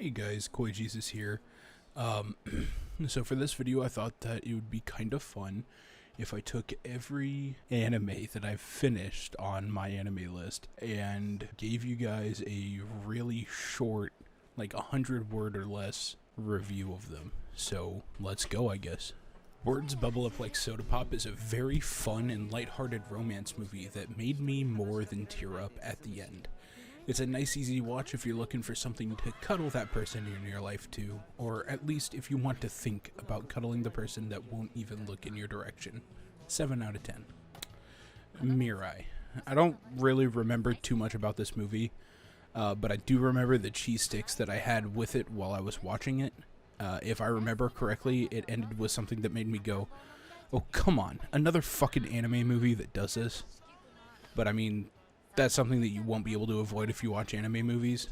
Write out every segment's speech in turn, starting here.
Hey guys, koijesus here. Um, so for this video I thought that it would be kind of fun if I took every anime that I've finished on my anime list and gave you guys a really short, like 100 word or less review of them. So let's go, I guess. Words Bubble Up Like Soda Pop is a very fun and lighthearted romance movie that made me more than tear up at the end. It's a nice easy watch if you're looking for something to cuddle that person in your life to, or at least if you want to think about cuddling the person that won't even look in your direction. 7 out of 10. 𝕤𝕤𝕤. I don't really remember too much about this movie, but I do remember the cheese sticks that I had with it while I was watching it. If I remember correctly, it ended with something that made me go, oh come on, another fucking anime movie that does this? But I mean, that's something that you won't be able to avoid if you watch anime movies.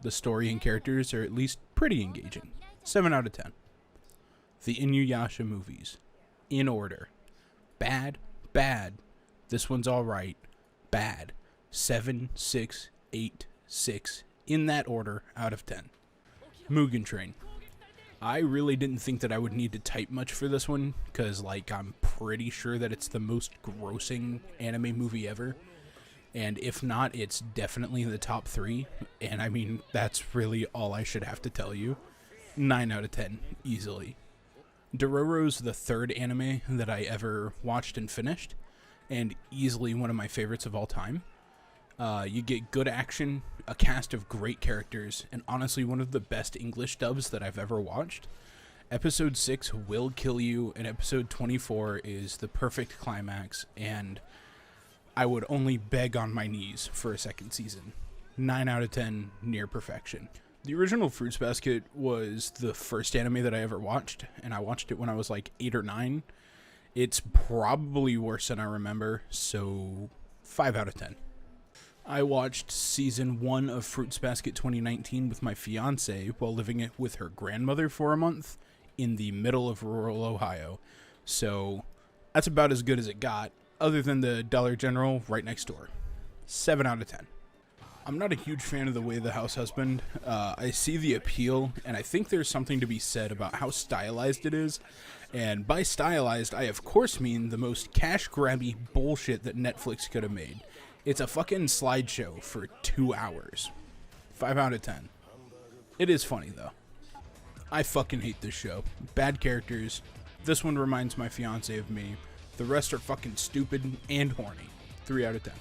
The story and characters are at least pretty engaging. 7 out of 10. The InuYasha movies. In order. Bad, bad. This one's alright. Bad. 7, 6, 8, 6. In that order, out of 10. Mugen Train. I really didn't think that I would need to type much for this one, because like I'm pretty sure that it's the most grossing anime movie ever. And if not, it's definitely in the top 3. And I mean, that's really all I should have to tell you. 9 out of 10, easily. Dororo's the third anime that I ever watched and finished, and easily one of my favorites of all time. You get good action, a cast of great characters, and honestly one of the best English dubs that I've ever watched. Episode 6 will kill you, and episode 24 is the perfect climax, and I would only beg on my knees for a second season. 9 out of 10, near perfection. The original Fruits Basket was the first anime that I ever watched, and I watched it when I was like 8 or 9. It's probably worse than I remember, so 5 out of 10. I watched season 1 of Fruits Basket 2019 with my fiance while living with her grandmother for a month in the middle of rural Ohio. So that's about as good as it got, other than the Dollar General right next door. 7 out of 10. I'm not a huge fan of The Way of the House Husband. I see the appeal, and I think there's something to be said about how stylized it is. And by stylized, I of course mean the most cash-grabby bullshit that Netflix could have made. It's a fucking slideshow for 2 hours. 5 out of 10. It is funny, though. I fucking hate this show. Bad characters. This one reminds my fiance of me. The rest are fucking stupid and horny. 3 out of 10.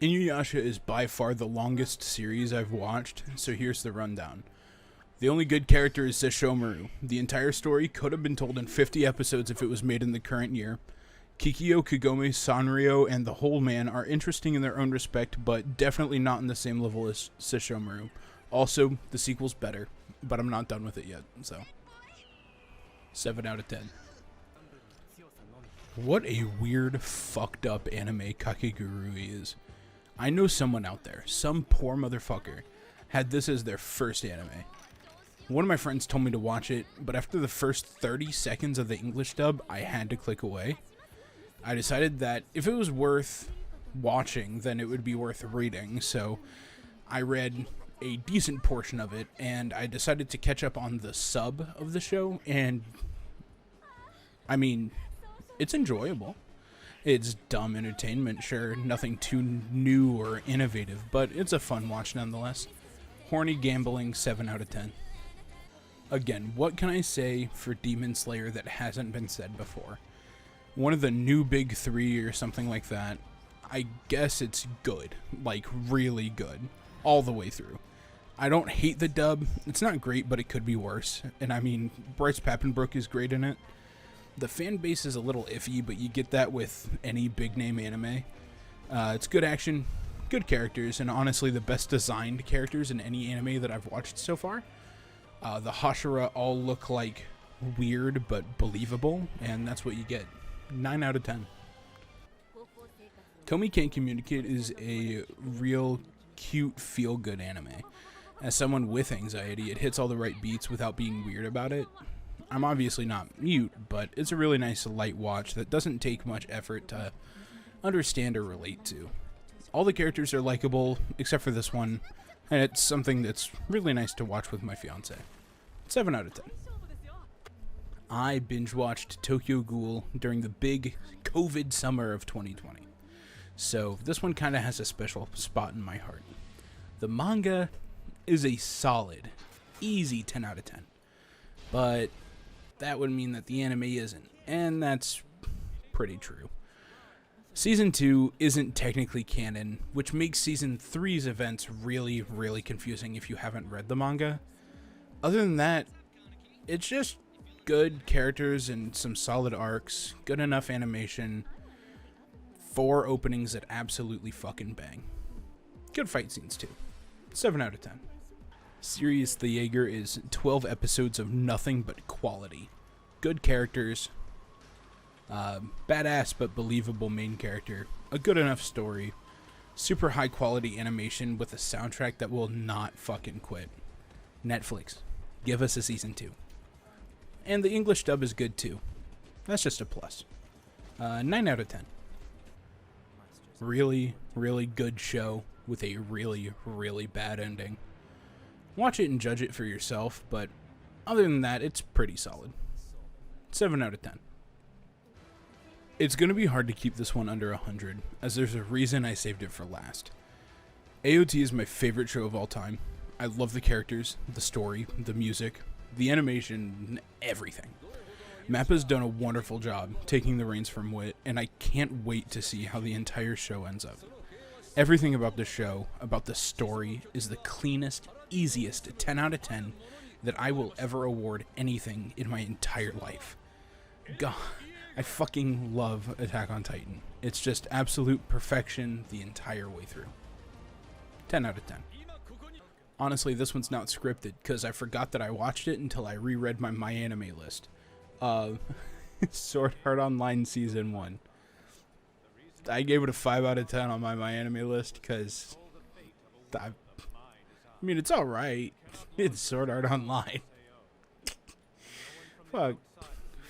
InuYasha is by far the longest series I've watched, so here's the rundown. The only good character is 𝕤𝕠𝕔𝕚𝕒. The entire story could have been told in 50 episodes if it was made in the current year. Kikyo, Kagome, Sanrio, and the whole man are interesting in their own respect, but definitely not on the same level as 𝕤𝕠𝕚𝕒. Also, the sequel's better, but I'm not done with it yet, so 7 out of 10. What a weird, fucked up anime Kakegurui is. I know someone out there, some poor motherfucker, had this as their first anime. One of my friends told me to watch it, but after the first 30 seconds of the English dub, I had to click away. I decided that if it was worth watching, then it would be worth reading, so I read a decent portion of it, and I decided to catch up on the sub of the show, and I mean, it's enjoyable. It's dumb entertainment, sure, nothing too new or innovative, but it's a fun watch nonetheless. Horny gambling, 7 out of 10. Again, what can I say for Demon Slayer that hasn't been said before? One of the new big 3 or something like that. I guess it's good, like really good, all the way through. I don't hate the dub. It's not great, but it could be worse. And I mean, Bryce Papenbrook is great in it. The fan base is a little iffy, but you get that with any big name anime. It's good action, good characters, and honestly the best designed characters in any anime that I've watched so far. The Hashira all look like weird but believable, and that's what you get. 9 out of 10. Komi Can't Communicate is a real cute feel-good anime. As someone with anxiety, it hits all the right beats without being weird about it. I'm obviously not mute, but it's a really nice light watch that doesn't take much effort to understand or relate to. All the characters are likable, except for this one. And it's something that's really nice to watch with my fiance. 7 out of 10. I binge-watched Tokyo Ghoul during the big COVID summer of 2020. So this one kind of has a special spot in my heart. The manga is a solid, easy 10 out of 10. But that would mean that the anime isn't. And that's pretty true. Season 2 isn't technically canon, which makes Season 3's events really, really confusing if you haven't read the manga. Other than that, it's just good characters and some solid arcs, good enough animation, 4 openings that absolutely fucking bang. Good fight scenes too. 7 out of 10. Series The Jaeger is 12 episodes of nothing but quality. Good characters, badass but believable main character, a good enough story, super high quality animation with a soundtrack that will not fucking quit. Netflix, give us a season 2. And the English dub is good too. That's just a plus. 9 out of 10. Really, really good show with a really, really bad ending. Watch it and judge it for yourself, but other than that, it's pretty solid. 7 out of 10. It's going to be hard to keep this one under 100, as there's a reason I saved it for last. AOT is my favorite show of all time. I love the characters, the story, the music, the animation, everything. Mappa's done a wonderful job taking the reins from Wit, and I can't wait to see how the entire show ends up. Everything about the show, about the story, is the cleanest, easiest 10 out of 10 that I will ever award anything in my entire life. God, I fucking love Attack on Titan. It's just absolute perfection the entire way through. 10 out of 10. Honestly, this one's not scripted, because I forgot that I watched it until I reread my My Anime list. Sword Art Online Season 1. I gave it a 5 out of 10 on my My Anime list, because I mean, it's alright. It's Sword Art Online.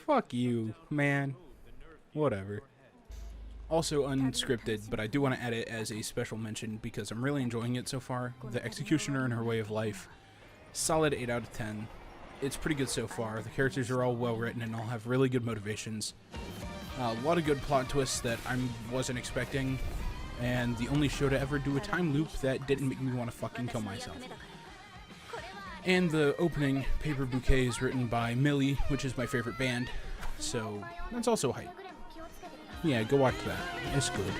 Fuck you, man. Whatever. Also unscripted, but I do want to add it as a special mention because I'm really enjoying it so far. The Executioner and Her Way of Life. Solid 8 out of 10. It's pretty good so far. The characters are all well written and all have really good motivations. A lot of good plot twists that I wasn't expecting. And the only show to ever do a time loop that didn't make me want to fucking kill myself. And the opening, Paper Bouquet, is written by Millie, which is my favorite band. So, that's also hype. Yeah, go watch that. It's good.